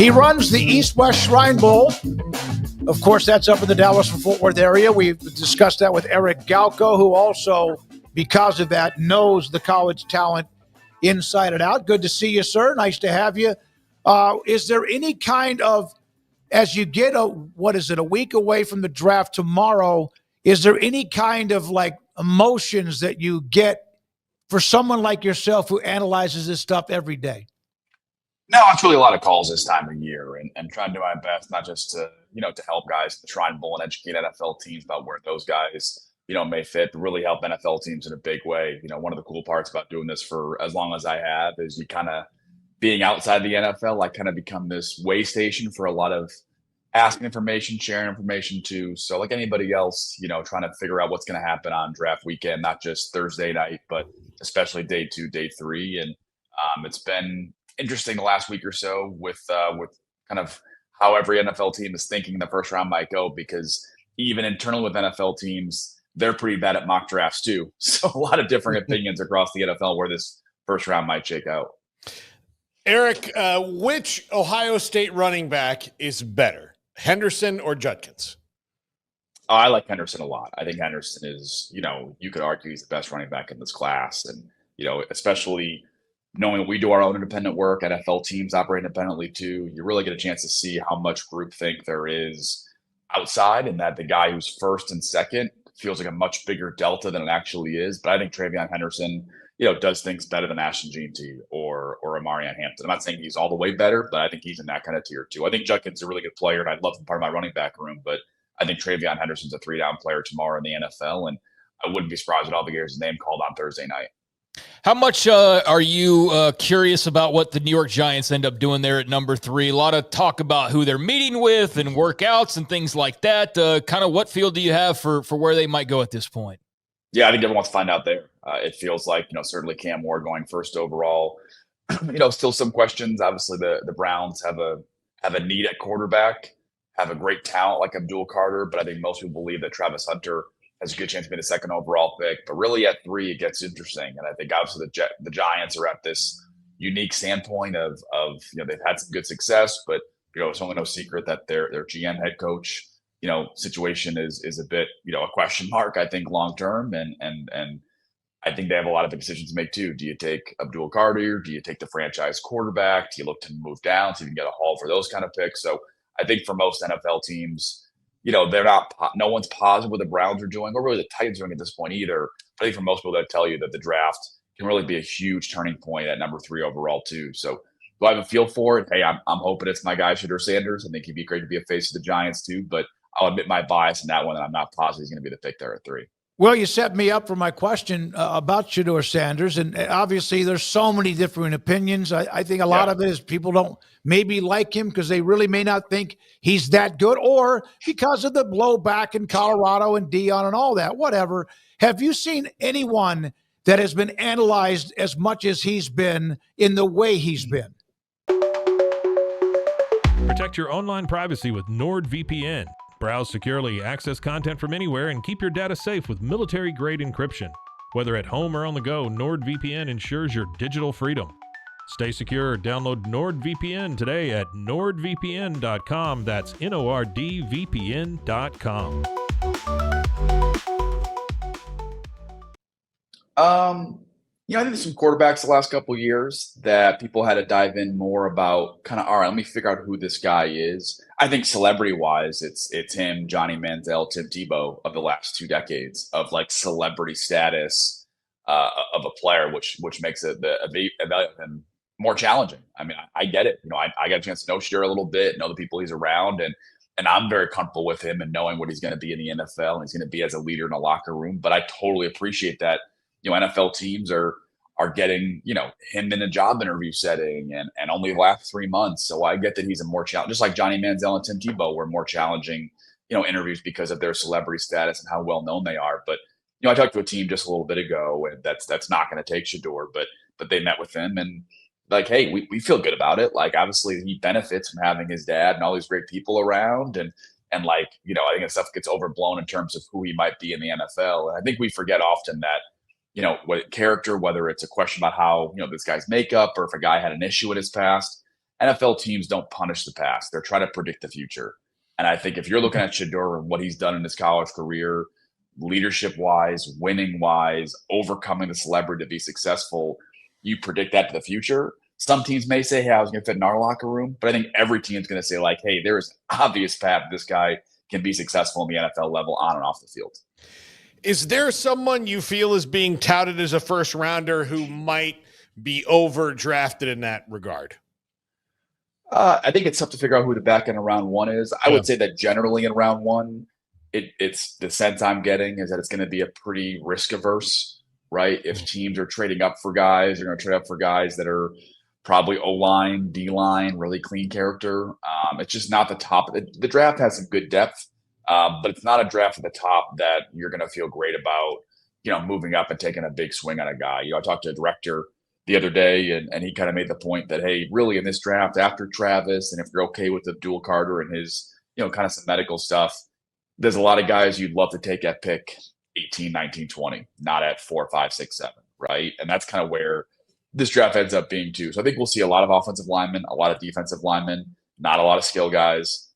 He runs the East-West Shrine Bowl. Of course, that's up in the Dallas and Fort Worth area. We've discussed that with Eric Galko, who also, because of that, knows the college talent inside and out. Good to see you, sir. Nice to have you. Is there any kind of, as you get a week away from the draft tomorrow, is there any kind of like emotions that you get for someone like yourself who analyzes this stuff every day? No, it's really a lot of calls this time of year and trying to do my best, not just to help guys in the Shrine Bowl and educate NFL teams about where those guys, may fit, but really help NFL teams in a big way. One of the cool parts about doing this for as long as I have is you kind of being outside the NFL, I kind of become this way station for a lot of asking information, sharing information too. So like anybody else, trying to figure out what's going to happen on draft weekend, not just Thursday night, but especially day 2, day 3. And it's been interesting the last week or so with kind of how every NFL team is thinking the first round might go, because even internally with NFL teams, they're pretty bad at mock drafts too. So a lot of different opinions across the NFL where this first round might shake out. Eric, which Ohio State running back is better, Henderson or Judkins? Oh, I like Henderson a lot. I think Henderson is, you could argue he's the best running back in this class. And, especially knowing we do our own independent work, NFL teams operate independently too, you really get a chance to see how much groupthink there is outside, and that the guy who's first and second feels like a much bigger delta than it actually is. But I think TreVeyon Henderson, does things better than Ashton Jeanty or Amarian Hampton. I'm not saying he's all the way better, but I think he's in that kind of tier too. I think Judkins is a really good player, and I'd love him part of my running back room, but I think TreVeyon Henderson's a 3-down player tomorrow in the NFL, and I wouldn't be surprised at all the years his name called on Thursday night. How much are you curious about what the New York Giants end up doing there at number 3? A lot of talk about who they're meeting with and workouts and things like that. Kind of what feel do you have for where they might go at this point? Yeah, I think everyone wants to find out there. It feels like, certainly Cam Ward going first overall. Still some questions. Obviously, the Browns have a need at quarterback, have a great talent like Abdul Carter, but I think most people believe that Travis Hunter has a good chance to be the second overall pick. But really at 3, it gets interesting. And I think obviously the Giants are at this unique standpoint of they've had some good success, but it's only no secret that their GM head coach, situation is a bit, a question mark, I think, long term. And I think they have a lot of decisions to make too. Do you take Abdul Carter? Do you take the franchise quarterback? Do you look to move down so you can get a haul for those kind of picks? So I think for most NFL teams, they're not, no one's positive what the Browns are doing, or really the Titans are doing at this point either. But I think for most people that tell you that the draft can really be a huge turning point at number 3 overall too. So do I have a feel for it? Hey, I'm hoping it's my guy, Shedeur Sanders. I think he'd be great to be a face of the Giants too, but I'll admit my bias in that one, and I'm not positive he's going to be the pick there at 3. Well, you set me up for my question about Shedeur Sanders, and obviously there's so many different opinions. I think a lot of it is people don't maybe like him because they really may not think he's that good, or because of the blowback in Colorado and Dion and all that, whatever. Have you seen anyone that has been analyzed as much as he's been in the way he's been? Protect your online privacy with Nord VPN. Browse securely, access content from anywhere, and keep your data safe with military-grade encryption. Whether at home or on the go, NordVPN ensures your digital freedom. Stay secure. Download NordVPN today at nordvpn.com. That's NORDVPN.com. I think there's some quarterbacks the last couple of years that people had to dive in more about kind of, all right, let me figure out who this guy is. I think celebrity-wise, it's him, Johnny Manziel, Tim Tebow of the last 2 decades of like celebrity status of a player, which makes it the evaluate him more challenging. I mean, I get it. I got a chance to know Shedeur a little bit, know the people he's around, and I'm very comfortable with him and knowing what he's going to be in the NFL, and he's going to be as a leader in a locker room. But I totally appreciate that. NFL teams are getting, him in a job interview setting and only the last 3 months. So I get that he's a more challenging, just like Johnny Manziel and Tim Tebow were more challenging, interviews because of their celebrity status and how well known they are. But, I talked to a team just a little bit ago, and that's not going to take Shedeur, but they met with him and like, hey, we feel good about it. Like, obviously he benefits from having his dad and all these great people around. And like, I think that stuff gets overblown in terms of who he might be in the NFL. And I think we forget often that, what character, whether it's a question about how, this guy's makeup or if a guy had an issue in his past. NFL teams don't punish the past. They're trying to predict the future. And I think if you're looking at Shedeur and what he's done in his college career, leadership-wise, winning-wise, overcoming the celebrity to be successful, you predict that to the future. Some teams may say, hey, I was going to fit in our locker room. But I think every team's going to say, like, hey, there is an obvious path this guy can be successful in the NFL level on and off the field. Is there someone you feel is being touted as a first rounder who might be overdrafted in that regard? I think it's tough to figure out who the back end of round one is. I would say that generally in round one, it's the sense I'm getting is that it's going to be a pretty risk averse, right? If teams are trading up for guys, they're going to trade up for guys that are probably O-line, D-line, really clean character. It's just not the top. The draft has some good depth, but it's not a draft at the top that you're going to feel great about, moving up and taking a big swing on a guy. I talked to a director the other day, and he kind of made the point that, hey, really in this draft after Travis, and if you're okay with Abdul Carter and his, kind of some medical stuff, there's a lot of guys you'd love to take at pick 18, 19, 20, not at 4, 5, 6, 7, right? And that's kind of where this draft ends up being too. So I think we'll see a lot of offensive linemen, a lot of defensive linemen, not a lot of skill guys,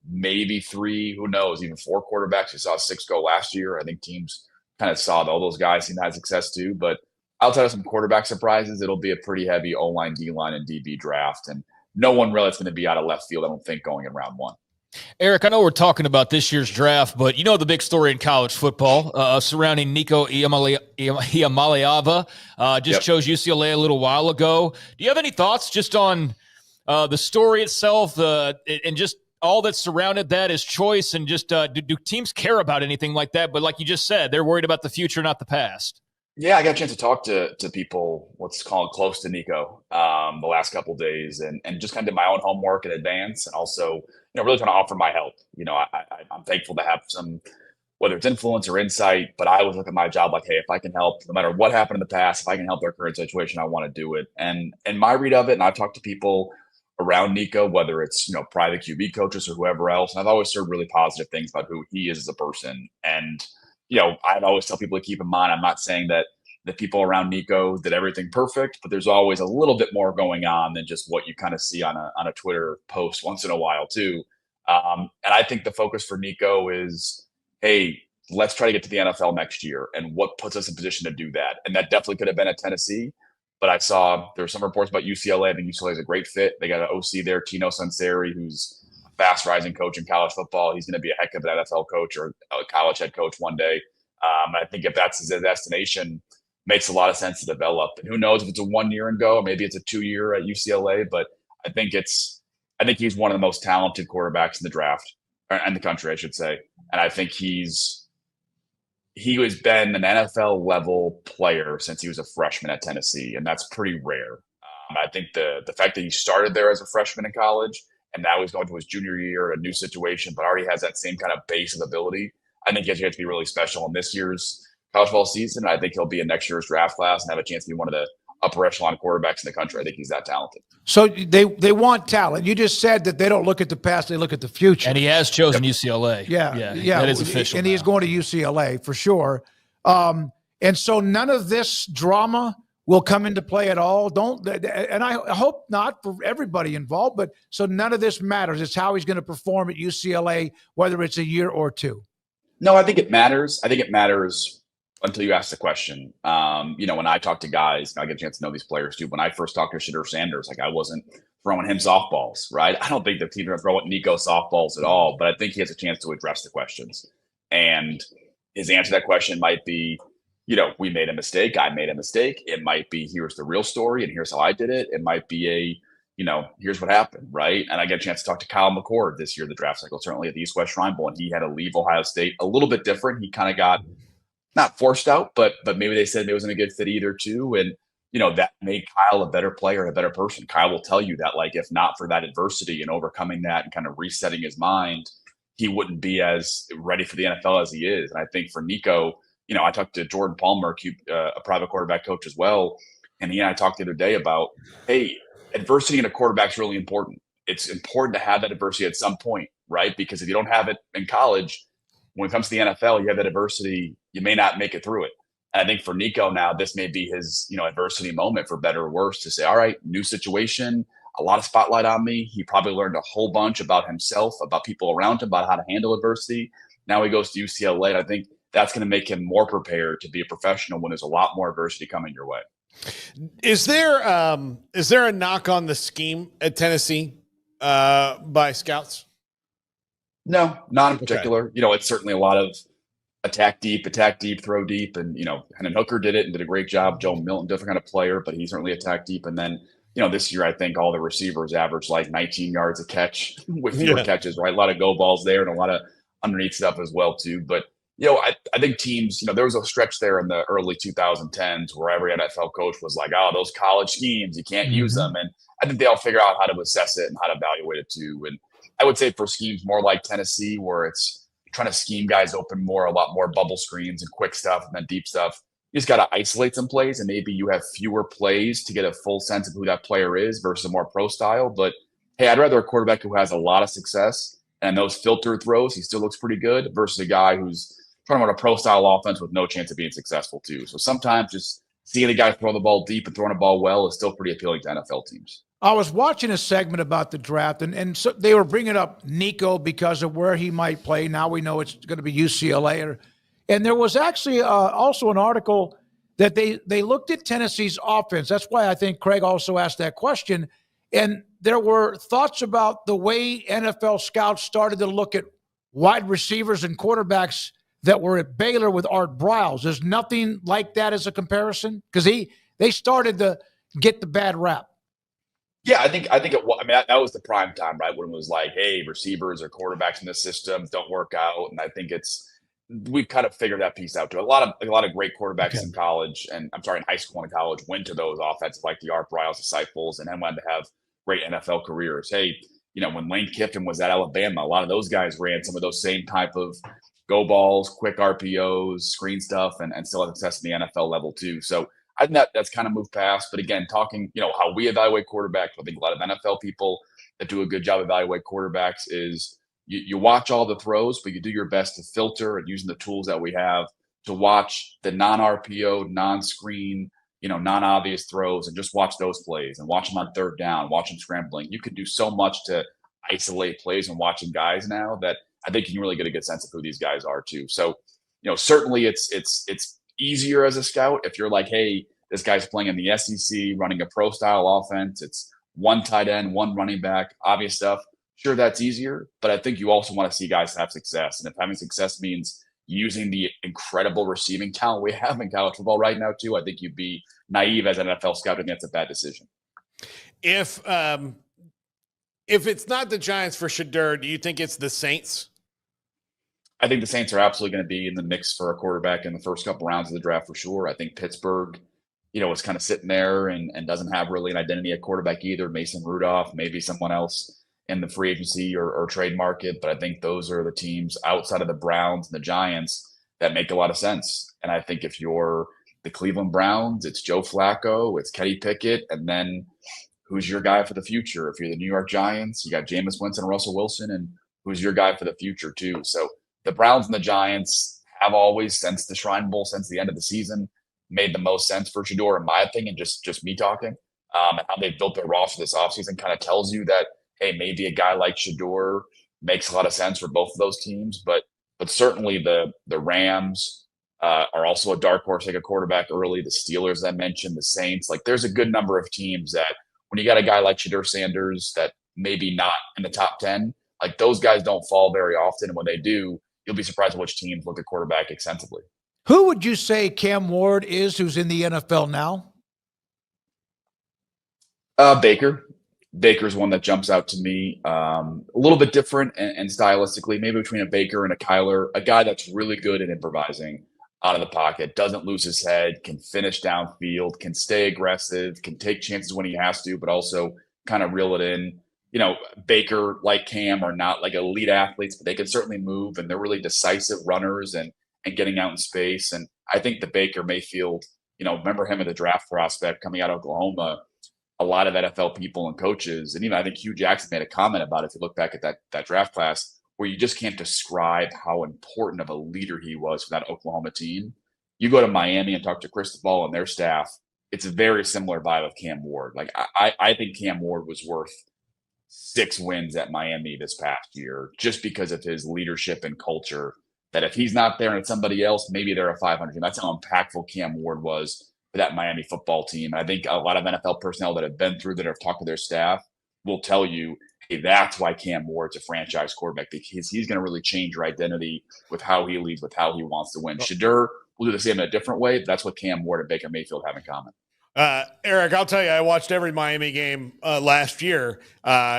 maybe 3, who knows, even 4 quarterbacks. We saw 6 go last year. I think teams kind of saw all those guys seem to have success too, but outside of some quarterback surprises, it'll be a pretty heavy O-line, D-line, and DB draft. And no one really is going to be out of left field, I don't think, going in round one. Eric, I know we're talking about this year's draft, but the big story in college football surrounding NIco Iamaleava chose UCLA a little while ago. Do you have any thoughts just on the story itself and just all that surrounded that, his choice, and just do teams care about anything like that? But like you just said, they're worried about the future, not the past. Yeah, I got a chance to talk to people, let's call it close to Nico, the last couple of days, and just kind of did my own homework in advance, and also, really trying to offer my help. I'm thankful to have some, whether it's influence or insight, but I always look at my job like, hey, if I can help, no matter what happened in the past, if I can help their current situation, I want to do it. And my read of it, and I've talked to people around Nico, whether it's, private QB coaches or whoever else, and I've always heard really positive things about who he is as a person. And I'd always tell people to keep in mind, I'm not saying that the people around Nico did everything perfect, but there's always a little bit more going on than just what you kind of see on a Twitter post once in a while too. And I think the focus for Nico is, hey, let's try to get to the NFL next year, and what puts us in position to do that. And that definitely could have been at Tennessee, but I saw there were some reports about UCLA. I think UCLA is a great fit. They got an OC there, Tino Sunseri, who's fast rising coach in college football. He's going to be a heck of an NFL coach or a college head coach one day. I think if that's his destination, makes a lot of sense to develop. And who knows if it's a 1 year and go, or maybe it's a 2 year at UCLA. But I think he's one of the most talented quarterbacks in the draft, or in the country, I should say. And I think he has been an NFL level player since he was a freshman at Tennessee, and that's pretty rare. I think the fact that he started there as a freshman in college, and now he's going to his junior year, a new situation, but already has that same kind of base of ability, I think he has a chance to be really special in this year's college football season. I think he'll be in next year's draft class and have a chance to be one of the upper echelon quarterbacks in the country. I think he's that talented. So they want talent. You just said that they don't look at the past, they look at the future. And he has chosen UCLA. Yeah. That is official. And he's going to UCLA for sure. And so none of this drama will come into play at all. And I hope not for everybody involved, but so none of this matters. It's how he's going to perform at UCLA, whether it's a year or 2. No, I think it matters. I think it matters until you ask the question. When I talk to guys, I get a chance to know these players too. When I first talked to Shedeur Sanders, I wasn't throwing him softballs, right? I don't think the team are throwing Nico softballs at all, but I think he has a chance to address the questions. And his answer to that question might be, we made a mistake. I made a mistake. It might be, here's the real story and here's how I did it. It might be here's what happened, right? And I get a chance to talk to Kyle McCord this year, the draft cycle, certainly at the East-West Shrine Bowl, and he had to leave Ohio State a little bit different. He kind of got not forced out, but maybe they said it wasn't a good fit either too. And, that made Kyle a better player and a better person. Kyle will tell you that, if not for that adversity and overcoming that and kind of resetting his mind, he wouldn't be as ready for the NFL as he is. And I think for Nico, I talked to Jordan Palmer, a private quarterback coach as well. And he and I talked the other day about, hey, adversity in a quarterback is really important. It's important to have that adversity at some point, right? Because if you don't have it in college, when it comes to the NFL, you have that adversity, you may not make it through it. And I think for Nico now, this may be his, adversity moment, for better or worse, to say, all right, new situation. a lot of spotlight on me. He probably learned a whole bunch about himself, about people around him, about how to handle adversity. Now he goes to UCLA, and I think that's going to make him more prepared to be a professional when there's a lot more adversity coming your way. Is there a knock on the scheme at Tennessee by scouts? No, not in particular. Okay. It's certainly a lot of attack deep, throw deep. And, Hendon Hooker did it and did a great job. Joe Milton, different kind of player, but he certainly attacked deep. And then, this year, I think all the receivers averaged like 19 yards a catch with fewer catches, right? A lot of go balls there and a lot of underneath stuff as well, too. But, I think teams, there was a stretch there in the early 2010s where every NFL coach was like, oh, those college schemes, you can't use them. And I think they all figure out how to assess it and how to evaluate it, too. And I would say for schemes more like Tennessee, where it's trying to scheme guys open more, a lot more bubble screens and quick stuff and then deep stuff, you just got to isolate some plays, and maybe you have fewer plays to get a full sense of who that player is versus a more pro style. But, hey, I'd rather a quarterback who has a lot of success and those filtered throws, he still looks pretty good, versus a guy who's trying to run a pro style offense with no chance of being successful, too. So sometimes just seeing a guy throw the ball deep and throwing the ball well is still pretty appealing to NFL teams. I was watching a segment about the draft, and so they were bringing up Nico because of where he might play. Now we know it's going to be UCLA. And there was actually also an article that they looked at Tennessee's offense. That's why I think Craig also asked that question. And there were thoughts about the way NFL scouts started to look at wide receivers and quarterbacks that were at Baylor with Art Briles. There's nothing like that as a comparison? Because they started to get the bad rap. Yeah, I think that was the prime time, right? When it was like, hey, receivers or quarterbacks in this system don't work out. And I think we've kind of figured that piece out too. A lot of great quarterbacks in college, in high school and college went to those offenses like the Art Briles disciples and then went to have great NFL careers. Hey, when Lane Kiffin was at Alabama, a lot of those guys ran some of those same type of go balls, quick RPOs, screen stuff, and still had success in the NFL level too. So I think that's kind of moved past. But again, talking, how we evaluate quarterbacks, I think a lot of NFL people that do a good job evaluate quarterbacks is you watch all the throws, but you do your best to filter and using the tools that we have to watch the non-RPO, non-screen, non-obvious throws and just watch those plays and watch them on third down, watch them scrambling. You can do so much to isolate plays and watching guys now that I think you can really get a good sense of who these guys are too. So, certainly it's easier as a scout if you're like, hey, this guy's playing in the SEC, running a pro style offense. It's one tight end, one running back, obvious stuff. Sure, that's easier, but I think you also want to see guys have success. And if having success means using the incredible receiving talent we have in college football right now too, I think you'd be naive as an NFL scout and that's a bad decision. If it's not the Giants for Shedeur, do you think it's the Saints? I think the Saints are absolutely going to be in the mix for a quarterback in the first couple rounds of the draft for sure. I think Pittsburgh, is kind of sitting there and doesn't have really an identity at quarterback either. Mason Rudolph, maybe someone else in the free agency or trade market. But I think those are the teams outside of the Browns and the Giants that make a lot of sense. And I think if you're the Cleveland Browns, it's Joe Flacco, it's Kenny Pickett, and then who's your guy for the future? If you're the New York Giants, you got Jameis Winston and Russell Wilson, and who's your guy for the future too? So the Browns and the Giants have always, since the Shrine Bowl, since the end of the season, made the most sense for Shedeur, in my opinion, just me talking. And how they built their roster this offseason kind of tells you that, hey, maybe a guy like Shedeur makes a lot of sense for both of those teams. But certainly the Rams are also a dark horse, like a quarterback early. The Steelers I mentioned, the Saints. Like there's a good number of teams that when you got a guy like Shedeur Sanders that maybe not in the top 10, like those guys don't fall very often. And when they do, you'll be surprised at which teams look at quarterback extensively. Who would you say Cam Ward is who's in the NFL now? Baker. Baker's one that jumps out to me. A little bit different and stylistically, maybe between a Baker and a Kyler, a guy that's really good at improvising out of the pocket, doesn't lose his head, can finish downfield, can stay aggressive, can take chances when he has to, but also kind of reel it in. Baker, like Cam, are not like elite athletes, but they can certainly move, and they're really decisive runners and getting out in space. And I think the Baker Mayfield, remember him as a draft prospect coming out of Oklahoma. A lot of NFL people and coaches, and even I think Hugh Jackson made a comment about it if you look back at that draft class, where you just can't describe how important of a leader he was for that Oklahoma team. You go to Miami and talk to Cristobal and their staff, it's a very similar vibe of Cam Ward. Like I think Cam Ward was worth 6 wins at Miami this past year just because of his leadership and culture. That if he's not there and it's somebody else, maybe they're a 500 team. That's how impactful Cam Ward was for that Miami football team. And I think a lot of NFL personnel that have been through that have talked to their staff will tell you, hey, that's why Cam Ward's a franchise quarterback, because he's going to really change your identity with how he leads, with how he wants to win. Shedeur will do the same in a different way, but that's what Cam Ward and Baker Mayfield have in common. Eric, I'll tell you, I watched every Miami game last year.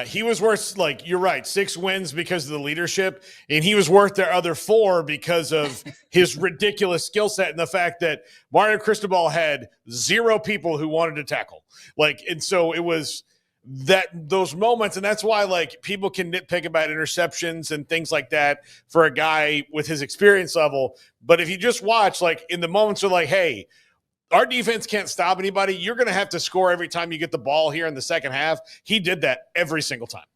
He was worth, like, you're right, 6 wins because of the leadership, and he was worth their other 4 because of his ridiculous skill set and the fact that Mario Cristobal had 0 people who wanted to tackle. Like, and so it was those moments, and that's why, like, people can nitpick about interceptions and things like that for a guy with his experience level. But if you just watch, like, in the moments of, like, hey, our defense can't stop anybody, you're going to have to score every time you get the ball here in the second half. He did that every single time.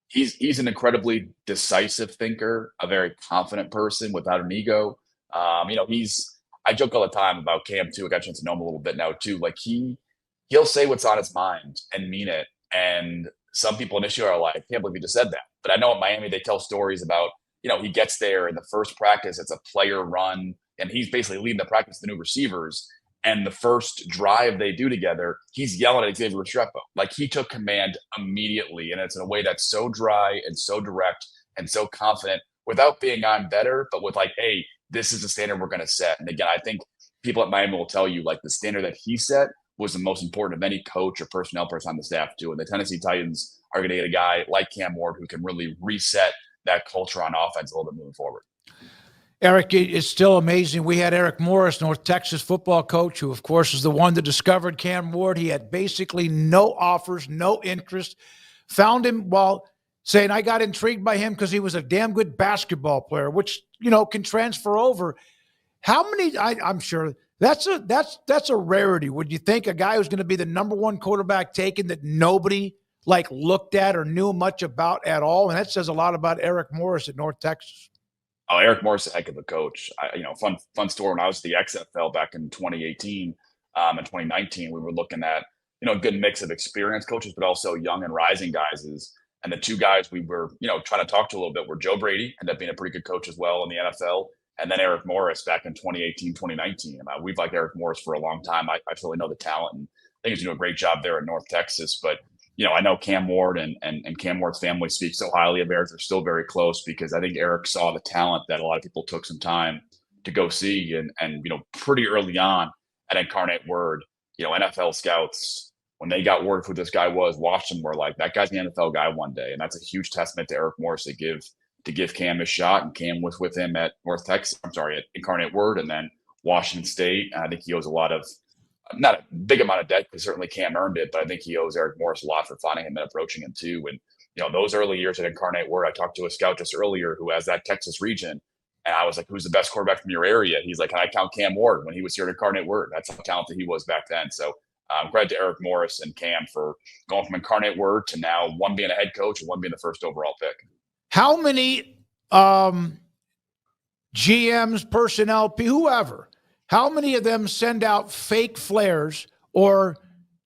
He's an incredibly decisive thinker, a very confident person without an ego. I joke all the time about Cam too. I got a chance to know him a little bit now too. Like he'll say what's on his mind and mean it. And some people initially are like, I can't believe he just said that. But I know at Miami, they tell stories about, he gets there in the first practice, it's a player run, and he's basically leading the practice to the new receivers. And the first drive they do together, he's yelling at Xavier Restrepo. Like, he took command immediately. And it's in a way that's so dry and so direct and so confident without being I'm better, but with like, hey, this is the standard we're going to set. And again, I think people at Miami will tell you, like, the standard that he set was the most important of any coach or personnel person on the staff too. And the Tennessee Titans are going to get a guy like Cam Ward who can really reset that culture on offense a little bit moving forward. Eric, it's still amazing. We had Eric Morris, North Texas football coach, who, of course, is the one that discovered Cam Ward. He had basically no offers, no interest. Found him while saying, I got intrigued by him because he was a damn good basketball player, which, can transfer over. How many, I'm sure that's a rarity. Would you think a guy who's going to be the number 1 quarterback taken that nobody looked at or knew much about at all? And that says a lot about Eric Morris at North Texas. Oh, Eric Morris is a heck of a coach. Fun story. When I was at the XFL back in 2018 and 2019, we were looking at, a good mix of experienced coaches, but also young and rising guys. And the 2 guys we were, trying to talk to a little bit were Joe Brady, ended up being a pretty good coach as well in the NFL, and then Eric Morris back in 2018, 2019. We've liked Eric Morris for a long time. I really know the talent, and I think he's doing a great job there in North Texas. But I know Cam Ward and Cam Ward's family speak so highly of Eric. They're still very close because I think Eric saw the talent that a lot of people took some time to go see. And pretty early on at Incarnate Word, NFL scouts, when they got word who this guy was, watched him, were like, that guy's the NFL guy one day. And that's a huge testament to Eric Morris to give Cam a shot. And Cam was with him at at Incarnate Word and then Washington State. And I think he owes a lot of, not a big amount of debt because certainly Cam earned it, but I think he owes Eric Morris a lot for finding him and approaching him too. And, those early years at Incarnate Word, I talked to a scout just earlier who has that Texas region. And I was like, who's the best quarterback from your area? He's like, can I count Cam Ward when he was here at Incarnate Word? That's how talented he was back then. So credit to Eric Morris and Cam for going from Incarnate Word to now one being a head coach and one being the first overall pick. How many GMs, personnel, whoever, how many of them send out fake flares or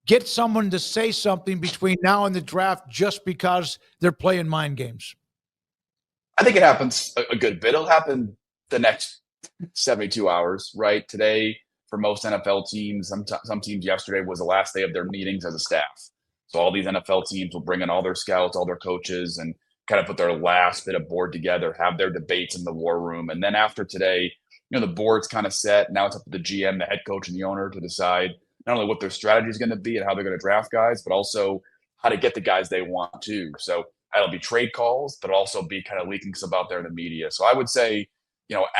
get someone to say something between now and the draft just because they're playing mind games? I think it happens a good bit. It'll happen the next 72 hours, right? Today, for most NFL teams, some teams yesterday was the last day of their meetings as a staff. So all these NFL teams will bring in all their scouts, all their coaches, and kind of put their last bit of board together, have their debates in the war room. And then after today, the board's kind of set. Now it's up to the GM, the head coach, and the owner to decide not only what their strategy is going to be and how they're going to draft guys, but also how to get the guys they want to. So it'll be trade calls, but also be kind of leaking stuff out there in the media. So I would say,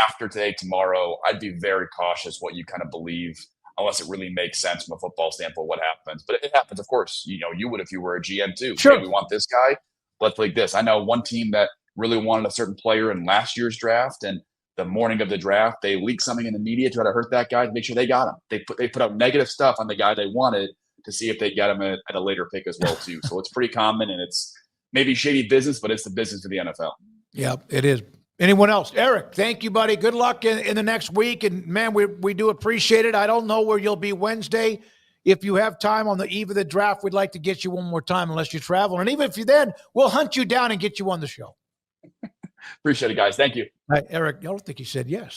after today, tomorrow, I'd be very cautious what you kind of believe, unless it really makes sense from a football standpoint, what happens. But it happens, of course. You would if you were a GM too. Sure. Hey, we want this guy. Let's like this. I know one team that really wanted a certain player in last year's draft, and the morning of the draft, they leaked something in the media to try to hurt that guy to make sure they got him. They put out negative stuff on the guy they wanted to see if they get him at a later pick as well too. So it's pretty common, and it's maybe shady business, but it's the business of the NFL. Yeah, it is. Anyone else? Eric, thank you, buddy. Good luck in the next week. And, man, we do appreciate it. I don't know where you'll be Wednesday. if you have time on the eve of the draft, we'd like to get you one more time unless you travel. And even if you then, we'll hunt you down and get you on the show. Appreciate it, guys. Thank you. Eric, I don't think he said yes.